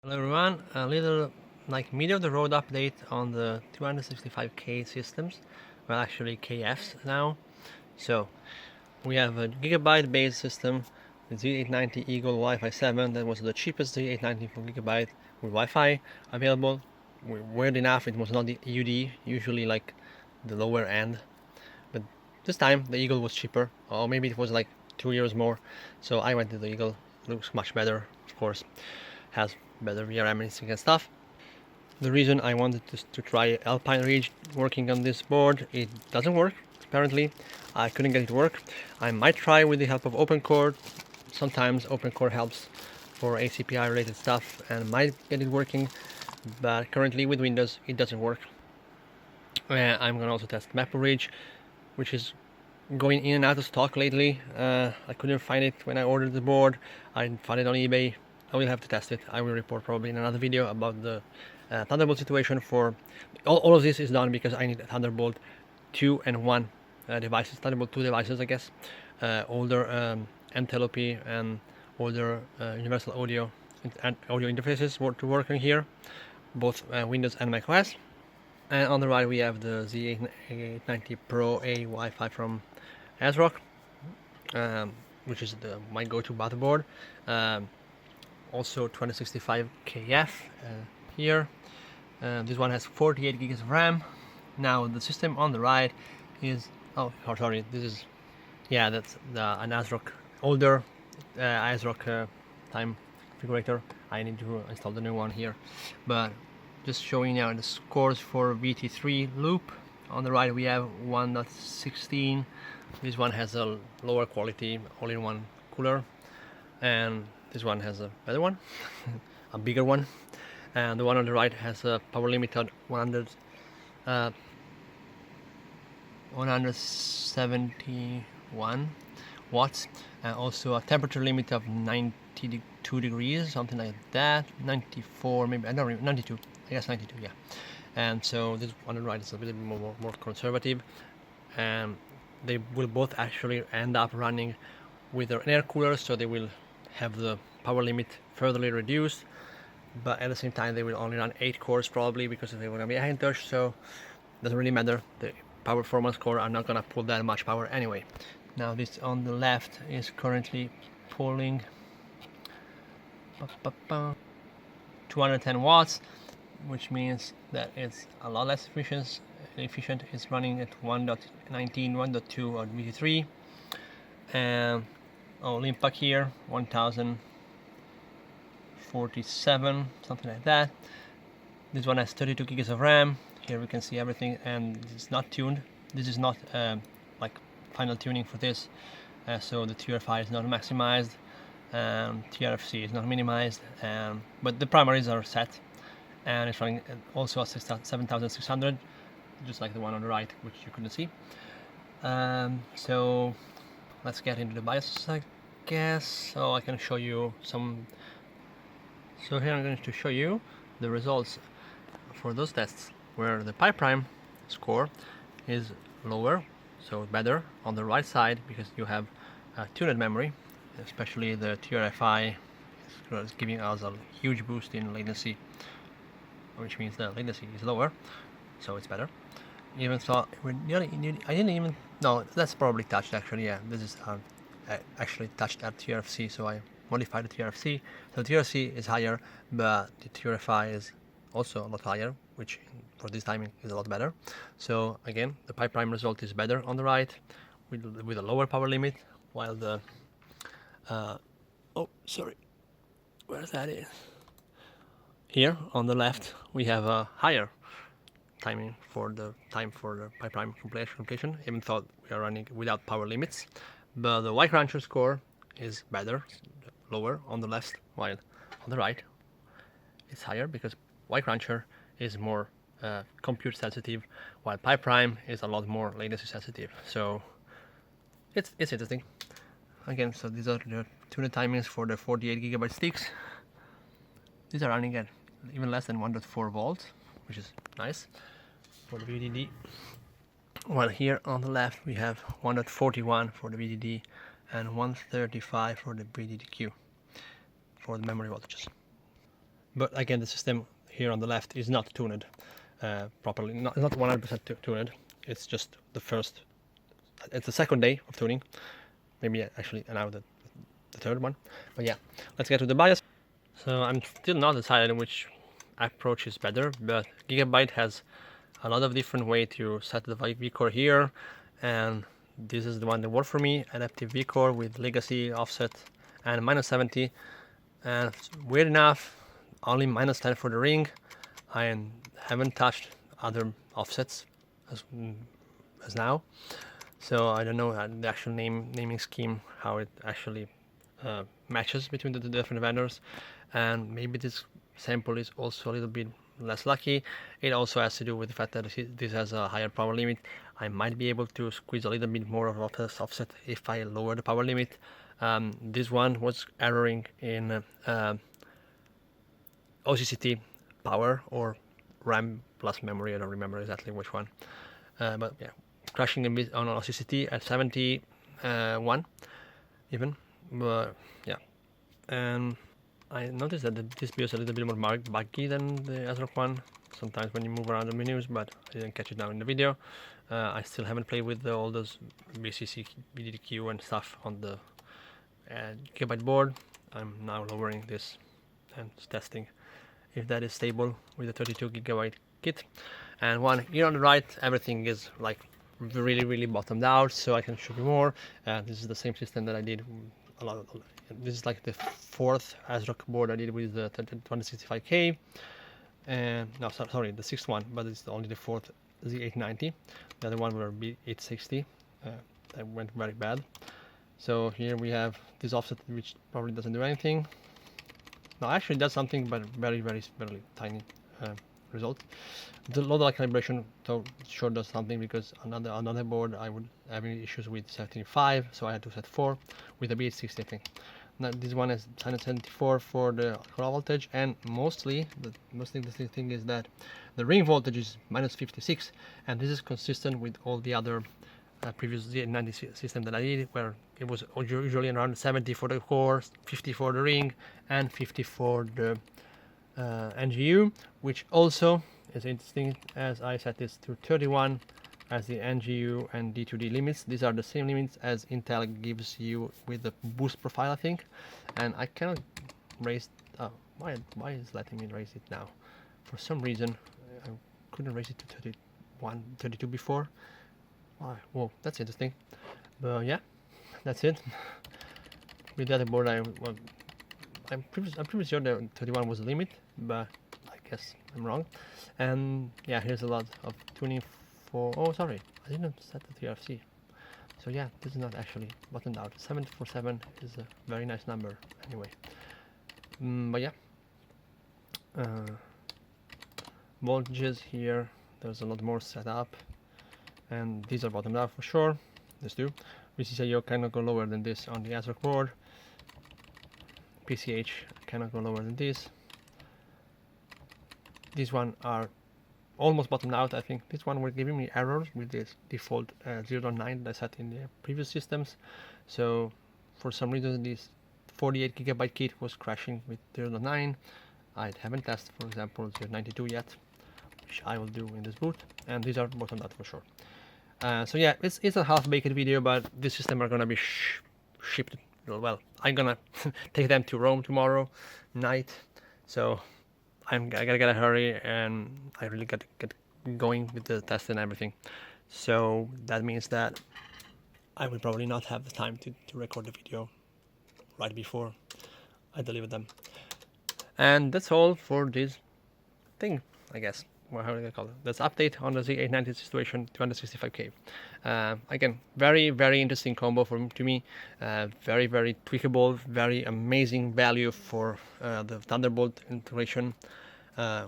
Hello everyone, a little middle of the road update on the 265K systems, well actually KFs now. So we have a Gigabyte based system, the z890 Eagle Wi-Fi 7, that was the cheapest z890 from Gigabyte with Wi-Fi available. Weird enough, it was not the UD, usually like the lower end, but this time the Eagle was cheaper, or maybe it was like 2 euros more, so I went to the Eagle. Looks much better, of course, has better VRM and stuff. The reason I wanted to try Alpine Ridge working on this board, it doesn't work apparently. I couldn't get it to work. I might try with the help of OpenCore. Sometimes OpenCore helps for ACPI related stuff and might get it working, but currently with Windows it doesn't work. I'm gonna also test Maple Ridge, which is going in and out of stock lately. I couldn't find it when I ordered the board. I found it on eBay. I will have to test it. I will report probably in another video about the Thunderbolt situation. For all of this is done because I need a Thunderbolt 2 and 1 devices, Thunderbolt 2 devices, I guess. Older MTLP and older universal audio and audio interfaces to work in here, both Windows and macOS. And on the right we have the Z890 Pro A Wi-Fi from Asrock, which is my go-to motherboard. Also 2065 KF here. This one has 48 gigs of RAM. Now the system on the right is this is that's an Asrock, older Asrock time configurator. I need to install the new one here, but just showing now the scores for VT3 loop. On the right we have 1.16. This one has a lower quality all-in-one cooler, and this one has a better one, a bigger one, and the one on the right has a power limit of 171 watts, and also a temperature limit of 92 degrees, something like that, 94 maybe, I don't remember, 92, I guess 92, yeah. And so this one on the right is a bit more conservative, and they will both actually end up running with an air cooler, so they will have the power limit furtherly reduced, but at the same time they will only run 8 cores probably, because they want to be Hackintosh, so it doesn't really matter. The power performance core are not gonna pull that much power anyway. Now this on the left is currently pulling 210 watts, which means that it's a lot less efficient. It's running at 1.19, 1.2 on VT3, and Limpak here 1047, something like that. This one has 32 gigs of RAM. Here we can see everything, and it's not tuned. This is not like final tuning for this, so the TRFI is not maximized, TRFC is not minimized, but the primaries are set, and it's running also at 7600, just like the one on the right, which you couldn't see. So let's get into the BIOS, I guess. So I can show you some. So here I'm going to show you the results for those tests where the pi prime score is lower, so better on the right side, because you have tuned memory, especially the TRFI is giving us a huge boost in latency, which means the latency is lower, so it's better. Even so, I didn't even, no, that's probably touched actually, yeah, this is actually touched at TRFC, so I modified the TRFC. So the TRFC is higher, but the TRFI is also a lot higher, which for this timing is a lot better. So again, the pi prime result is better on the right with a lower power limit, while the where's that is? Here on the left we have a higher timing for the pi prime completion, even though we are running without power limits. But the Y Cruncher score is better, lower on the left, while on the right it's higher, because Y Cruncher is more compute sensitive, while pi prime is a lot more latency sensitive. So it's interesting. Again, so these are the tuned timings for the 48 gigabyte sticks. These are running at even less than 1.4 volts, which is nice for the VDD. While here on the left we have 1.41 for the VDD and 135 for the VDDQ for the memory voltages. But again, the system here on the left is not tuned properly, not 100% tuned. It's just it's the second day of tuning, maybe actually now the third one. But yeah, let's get to the BIOS. So I'm still not decided which approach is better, but Gigabyte has a lot of different way to set the vCore here, and this is the one that worked for me, adaptive vCore with legacy offset and -70, and weird enough only -10 for the ring. I haven't touched other offsets as now, so I don't know the actual naming scheme, how it actually matches between the different vendors, and maybe this sample is also a little bit less lucky. It also has to do with the fact that this has a higher power limit. I might be able to squeeze a little bit more of offset if I lower the power limit. This one was erroring in OCCT power or RAM plus memory. I don't remember exactly which one, but yeah, crashing a bit on OCCT at 71 even. But yeah, and I noticed that this BIOS is a little bit more buggy than the Asrock one sometimes when you move around the menus, but I didn't catch it now in the video. I still haven't played with all those BCC, BDDQ and stuff on the Gigabyte board. I'm now lowering this and testing if that is stable with the 32 GB kit. And one here on the right, everything is like really bottomed out, so I can show you more. This is the same system that I did a lot of. This is like the fourth Asrock board I did with the 2065K, and no, sorry, the sixth one, but it's only the fourth Z890. The other one were B860. That went very bad. So here we have this offset, which probably doesn't do anything. No, actually does something, but very tiny result. The low light calibration sure does something, because another board I would have issues with setting 5, so I had to set 4 with a B860, I think. Now this one is 174 for the control voltage, and mostly the most interesting thing is that the ring voltage is -56, and this is consistent with all the other previous Z890 system that I did, where it was usually around 70 for the core, 50 for the ring, and 50 for the NGU, which also is interesting, as I set this to 31 as the NGU and D2D limits. These are the same limits as Intel gives you with the boost profile, I think, and I cannot raise. Why is it letting me raise it now? For some reason, I couldn't raise it to 31, 32 before. Why? Whoa, that's interesting. But yeah, that's it. With that board, I'm pretty sure that 31 was the limit, but I guess I'm wrong. And yeah, here's a lot of tuning for. Oh, sorry, I didn't set the TRC. So yeah, this is not actually buttoned out. 747 is a very nice number anyway. But yeah, voltages here. There's a lot more set up, and these are bottomed out for sure. These two. VCCIO cannot go lower than this on the Asrock board. PCH cannot go lower than this. These one are almost bottomed out. I think this one were giving me errors with this default 0.9 that I set in the previous systems. So for some reason this 48 GB kit was crashing with 0.9. I haven't tested, for example, 0.92 yet, which I will do in this boot. And these are bottomed out for sure. So yeah, it's a half-baked video, but this system are gonna be shipped. Well, I'm gonna take them to Rome tomorrow night, so I gotta hurry, and I really gotta get going with the test and everything. So that means that I will probably not have the time to record the video right before I deliver them. And that's all for this thing, I guess. Well, how do I call it? That's update on the Z890 situation, 265K. Again, very interesting combo to me. Very tweakable, very amazing value for the Thunderbolt integration. I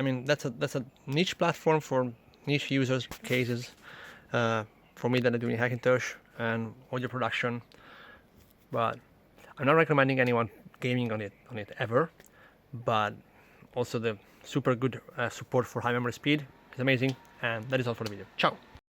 mean, that's a niche platform for niche users cases. For me that are doing Hackintosh and audio production, but I'm not recommending anyone gaming on it ever. But also the super good support for high memory speed is amazing. And that is all for the video. Ciao.